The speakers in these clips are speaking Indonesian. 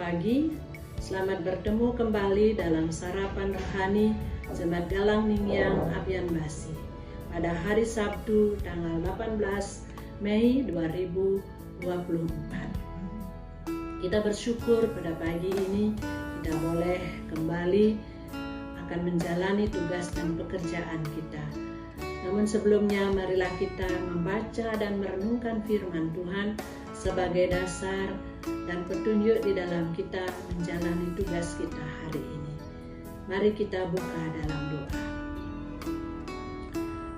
pagi, selamat bertemu kembali dalam Sarapan Rohani Jemaat Galang Ningyang Abian Basi pada hari Sabtu tanggal 18 Mei 2024. Kita bersyukur pada pagi ini kita boleh kembali akan menjalani tugas dan pekerjaan kita. Namun sebelumnya marilah kita membaca dan merenungkan firman Tuhan sebagai dasar dan petunjuk di dalam kita menjalani tugas kita hari ini. Mari kita buka dalam doa.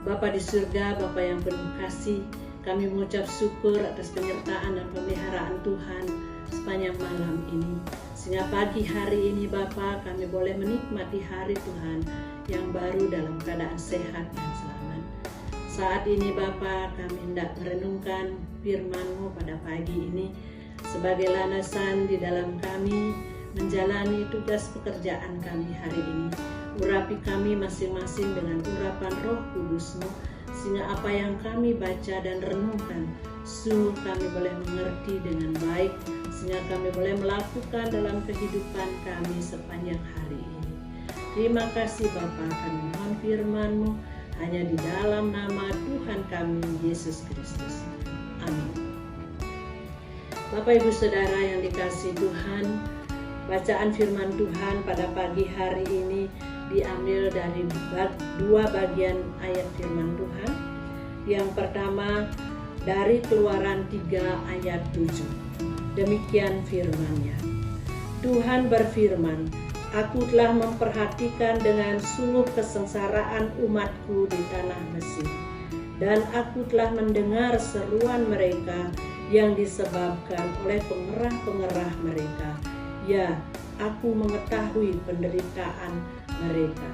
Bapa di surga, Bapa yang penuh kasih, kami mengucap syukur atas penyertaan dan pemeliharaan Tuhan sepanjang malam ini. Sehingga pagi hari ini Bapa, kami boleh menikmati hari Tuhan yang baru dalam keadaan sehat dan selamat. Saat ini Bapa, kami hendak merenungkan firman-Mu pada pagi ini sebagai landasan di dalam kami menjalani tugas pekerjaan kami hari ini. Urapi kami masing-masing dengan urapan Roh Kudus-Mu, sehingga apa yang kami baca dan renungkan sungguh kami boleh mengerti dengan baik, sehingga kami boleh melakukan dalam kehidupan kami sepanjang hari ini. Terima kasih Bapa, kami mohon firman-Mu hanya di dalam nama Tuhan kami Yesus Kristus. Amin. Bapak Ibu Saudara yang dikasihi Tuhan, bacaan firman Tuhan pada pagi hari ini diambil dari dua bagian ayat firman Tuhan. Yang pertama dari Keluaran 3 ayat 7. Demikian firman-Nya. Tuhan berfirman, Aku telah memperhatikan dengan sungguh kesengsaraan umatku di tanah Mesir, dan aku telah mendengar seruan mereka yang disebabkan oleh pengerah-pengerah mereka. Ya, aku mengetahui penderitaan mereka.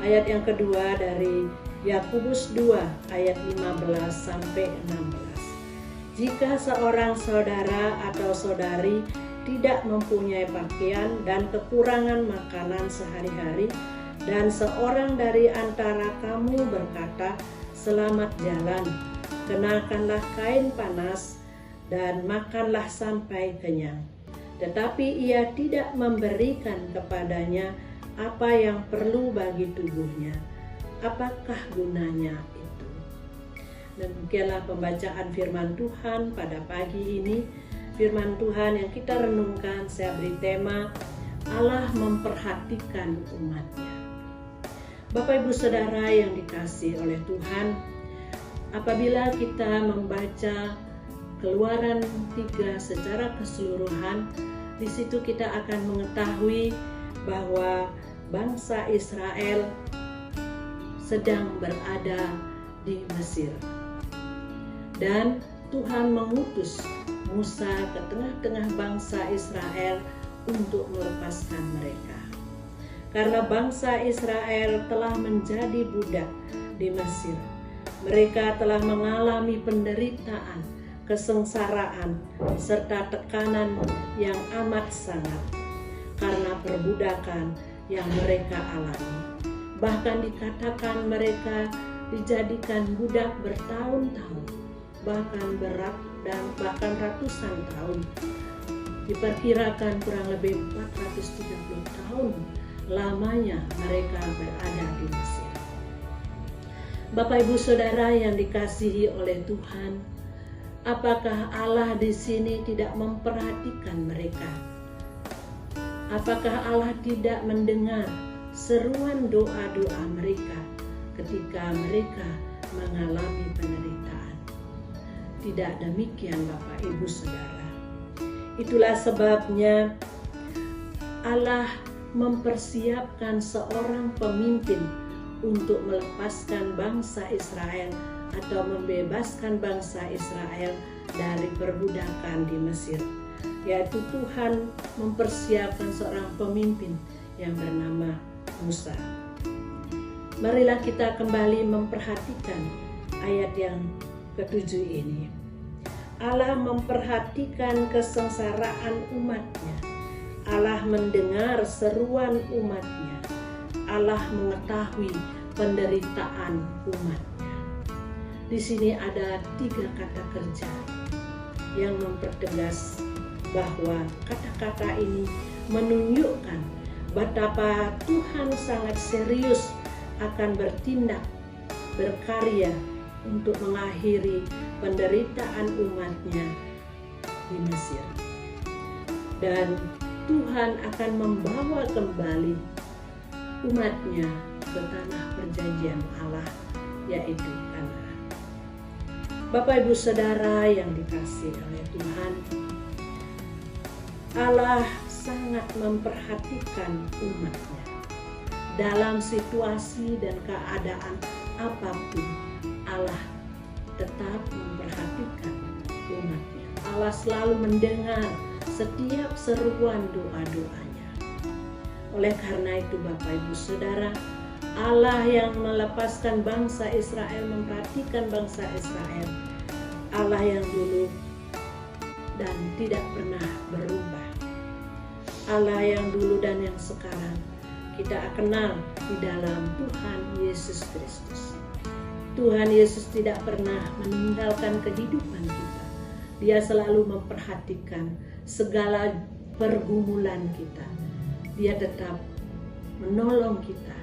Ayat yang kedua dari Yakobus 2 ayat 15 sampai 16. Jika seorang saudara atau saudari tidak mempunyai pakaian dan kekurangan makanan sehari-hari, dan seorang dari antara kamu berkata, Selamat jalan, kenakanlah kain panas dan makanlah sampai kenyang, tetapi ia tidak memberikan kepadanya apa yang perlu bagi tubuhnya. Apakah gunanya itu? Demikianlah pembacaan firman Tuhan pada pagi ini. Firman Tuhan yang kita renungkan, saya beri tema Allah memperhatikan umatnya. Bapak Ibu Saudara yang dikasihi oleh Tuhan, apabila kita membaca Keluaran 3 secara keseluruhan, di situ kita akan mengetahui bahwa bangsa Israel sedang berada di Mesir. Dan Tuhan mengutus Musa ke tengah-tengah bangsa Israel untuk melepaskan mereka. Karena bangsa Israel telah menjadi budak di Mesir. Mereka telah mengalami penderitaan, kesengsaraan, serta tekanan yang amat sangat karena perbudakan yang mereka alami. Bahkan dikatakan mereka dijadikan budak bertahun-tahun, bahkan ratusan tahun. Diperkirakan kurang lebih 430 tahun lamanya mereka berada di Mesir. Bapak Ibu Saudara yang dikasihi oleh Tuhan, apakah Allah di sini tidak memperhatikan mereka? Apakah Allah tidak mendengar seruan doa-doa mereka ketika mereka mengalami penderitaan? Tidak demikian Bapak Ibu Saudara. Itulah sebabnya Allah mempersiapkan seorang pemimpin untuk melepaskan bangsa Israel atau membebaskan bangsa Israel dari perbudakan di Mesir. Yaitu Tuhan mempersiapkan seorang pemimpin yang bernama Musa. Marilah kita kembali memperhatikan ayat yang ke-7 ini. Allah memperhatikan kesengsaraan umatnya. Allah mendengar seruan umatnya. Allah mengetahui penderitaan umatnya. Di sini ada 3 kata kerja yang mempertegas bahwa kata-kata ini menunjukkan betapa Tuhan sangat serius akan bertindak, berkarya untuk mengakhiri penderitaan umatnya di Mesir. Dan Tuhan akan membawa kembali umatnya ke tanah perjanjian Allah, yaitu Kanaan. Bapak Ibu Saudara yang dikasihi oleh Tuhan, Allah sangat memperhatikan umatnya. Dalam situasi dan keadaan apapun, Allah tetap memperhatikan umatnya. Allah selalu mendengar setiap seruan doa-doanya. Oleh karena itu Bapak Ibu Saudara, Allah yang melepaskan bangsa Israel, memperhatikan bangsa Israel, Allah yang dulu dan tidak pernah berubah, Allah yang dulu dan yang sekarang kita kenal di dalam Tuhan Yesus Kristus. Tuhan Yesus tidak pernah meninggalkan kehidupan kita. Dia selalu memperhatikan segala pergumulan kita. Dia tetap menolong kita.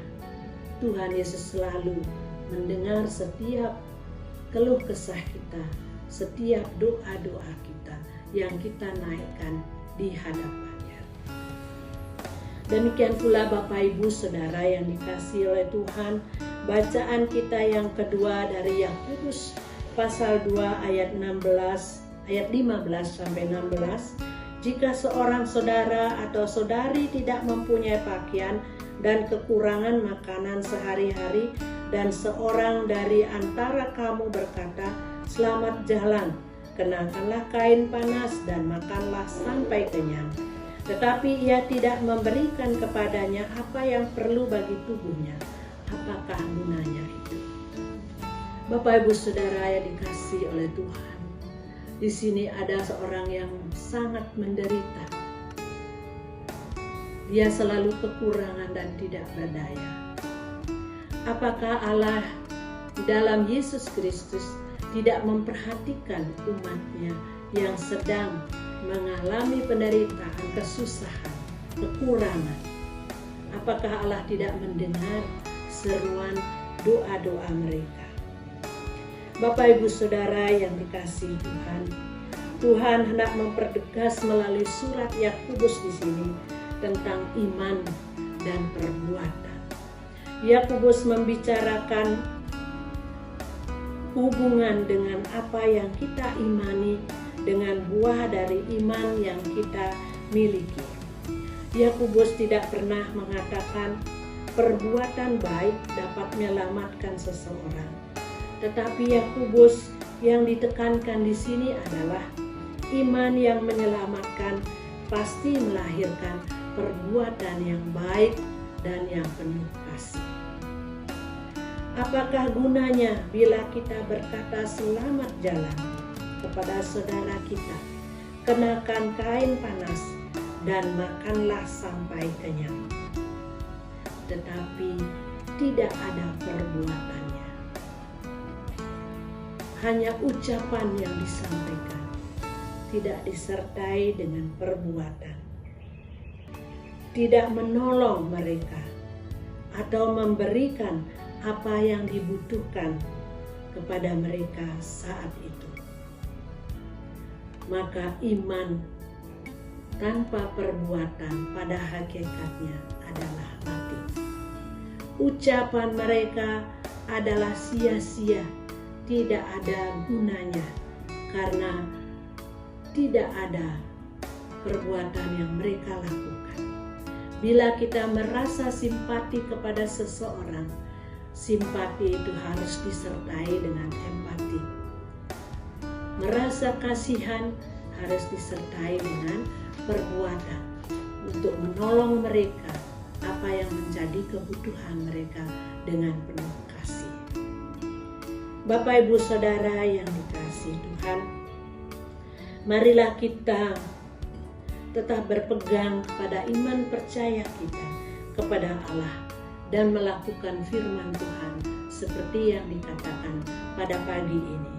Tuhan Yesus selalu mendengar setiap keluh kesah kita, setiap doa-doa kita yang kita naikkan di hadapannya. Demikian pula Bapak Ibu Saudara yang dikasihi oleh Tuhan, bacaan kita yang kedua dari Yakobus pasal 2 ayat 15 sampai 16. Jika seorang saudara atau saudari tidak mempunyai pakaian dan kekurangan makanan sehari-hari, dan seorang dari antara kamu berkata, "Selamat jalan, kenakanlah kain panas dan makanlah sampai kenyang," tetapi ia tidak memberikan kepadanya apa yang perlu bagi tubuhnya, apakah gunanya itu? Bapak Ibu Saudara yang dikasihi oleh Tuhan, di sini ada seorang yang sangat menderita. Dia selalu kekurangan dan tidak berdaya. Apakah Allah dalam Yesus Kristus tidak memperhatikan umatnya yang sedang mengalami penderitaan, kesusahan, kekurangan? Apakah Allah tidak mendengar seruan doa-doa mereka? Bapak Ibu Saudara yang dikasihi Tuhan, Tuhan hendak mempertegas melalui surat Yakobus di sini tentang iman dan perbuatan. Yakobus membicarakan hubungan dengan apa yang kita imani dengan buah dari iman yang kita miliki. Yakobus tidak pernah mengatakan perbuatan baik dapat menyelamatkan seseorang. Tetapi Yakobus yang ditekankan di sini adalah iman yang menyelamatkan pasti melahirkan perbuatan yang baik dan yang penuh kasih. Apakah gunanya bila kita berkata selamat jalan kepada saudara kita, kenakan kain panas dan makanlah sampai kenyang, tetapi tidak ada perbuatannya? Hanya ucapan yang disampaikan, tidak disertai dengan perbuatan. Tidak menolong mereka atau memberikan apa yang dibutuhkan kepada mereka saat itu. Maka iman tanpa perbuatan pada hakikatnya adalah mati. Ucapan mereka adalah sia-sia, tidak ada gunanya karena tidak ada perbuatan yang mereka lakukan. Bila kita merasa simpati kepada seseorang, simpati itu harus disertai dengan empati. Merasa kasihan harus disertai dengan perbuatan untuk menolong mereka apa yang menjadi kebutuhan mereka dengan penuh kasih. Bapak Ibu Saudara yang dikasihi Tuhan, marilah kita tetap berpegang pada iman percaya kita kepada Allah dan melakukan firman Tuhan seperti yang dikatakan pada pagi ini.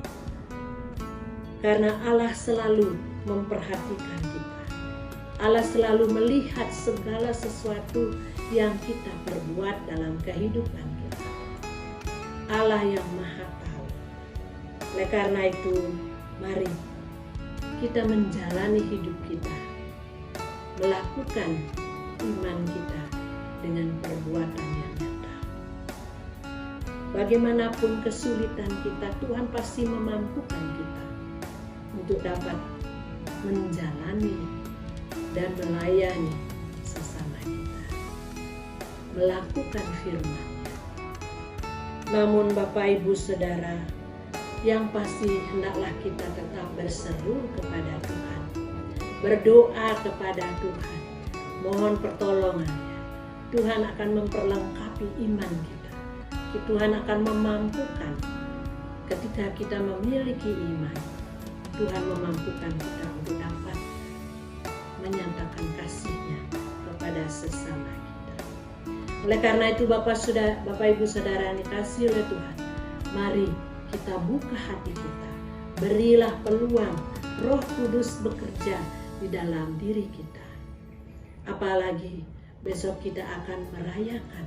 Karena Allah selalu memperhatikan kita. Allah selalu melihat segala sesuatu yang kita perbuat dalam kehidupan kita. Allah yang Maha Tahu. Oleh karena itu, mari kita menjalani hidup kita, melakukan iman kita dengan perbuatan yang nyata. Bagaimanapun kesulitan kita, Tuhan pasti memampukan kita untuk dapat menjalani dan melayani sesama kita, melakukan firman-Nya. Namun Bapak Ibu Saudara, yang pasti hendaklah kita tetap berseru kepada Tuhan, berdoa kepada Tuhan, mohon pertolongan-Nya. Tuhan akan memperlengkapi iman kita. Tuhan akan memampukan ketika kita memiliki iman. Tuhan memampukan kita untuk dapat menyatakan kasih-Nya kepada sesama kita. Oleh karena itu Bapak Ibu Saudara yang dikasihi oleh Tuhan, mari kita buka hati kita, berilah peluang Roh Kudus bekerja di dalam diri kita. Apalagi besok kita akan merayakan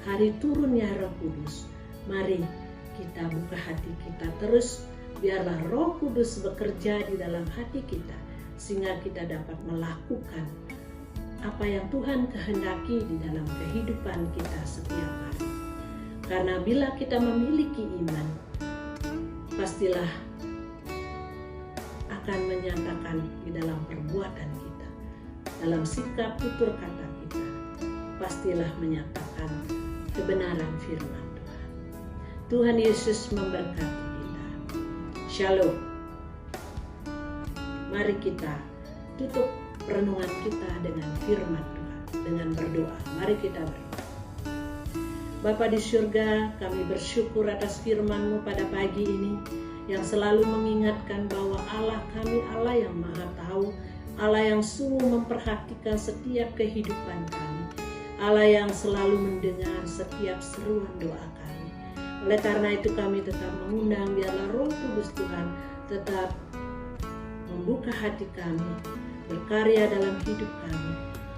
hari turunnya Roh Kudus. Mari kita buka hati kita terus, biarlah Roh Kudus bekerja di dalam hati kita, sehingga kita dapat melakukan apa yang Tuhan kehendaki di dalam kehidupan kita setiap hari. Karena bila kita memiliki iman, pastilah akan menyatakan di dalam perbuatan kita, dalam sikap tutur kata kita, pastilah menyatakan kebenaran firman Tuhan. Tuhan Yesus memberkati kita. Shalom. Mari kita tutup renungan kita dengan firman Tuhan, dengan berdoa. Mari kita berdoa. Bapa di surga, kami bersyukur atas firman-Mu pada pagi ini yang selalu mengingatkan bahwa Allah kami Allah yang Maha Tahu, Allah yang sungguh memperhatikan setiap kehidupan kami, Allah yang selalu mendengar setiap seruan doa kami. Oleh karena itu kami tetap mengundang biarlah Roh Kudus Tuhan tetap membuka hati kami, berkarya dalam hidup kami,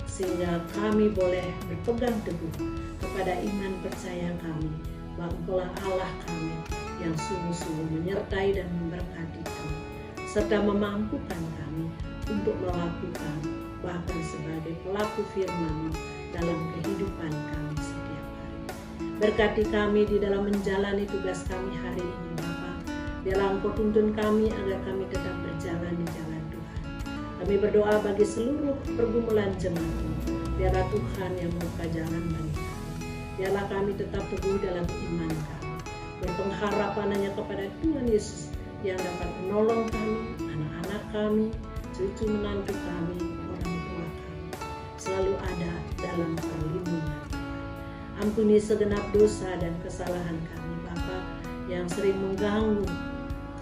sehingga kami boleh berpegang teguh kepada iman percaya kami bahwa Engkaulah Allah kami yang sungguh-sungguh menyertai dan memberkati kami, serta memampukan kami untuk melakukan bahkan sebagai pelaku firman-Mu dalam kehidupan kami setiap hari. Berkati kami di dalam menjalani tugas kami hari ini Bapa. Biarlah Engkau tuntun kami agar kami tetap berjalan di jalan Tuhan. Kami berdoa bagi seluruh pergumulan jemaat-Mu. Biarlah Tuhan yang membuka jalan bagi kami. Biarlah kami tetap teguh dalam iman kami, berpengharapan hanya kepada Tuhan Yesus yang dapat menolong kami, anak-anak kami, cucu menantu kami, orang tua kami, selalu ada dalam perlindungan Tuhan. Ampuni segenap dosa dan kesalahan kami Bapa yang sering mengganggu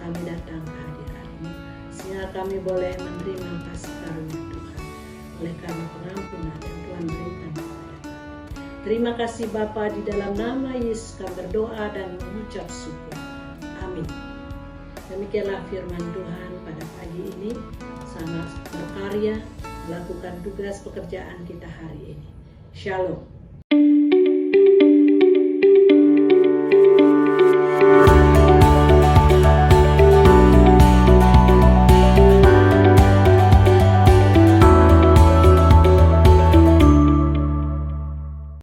kami datang ke hadirat-Mu, sehingga kami boleh menerima kasih karunia Tuhan oleh karena pengampunan yang Tuhan berikan kepada kami. Terima kasih Bapa, di dalam nama Yesus kami berdoa dan mengucap syukur. Amin. Demikianlah firman Tuhan pada pagi ini, sangat berkarya melakukan tugas pekerjaan kita hari ini. Shalom.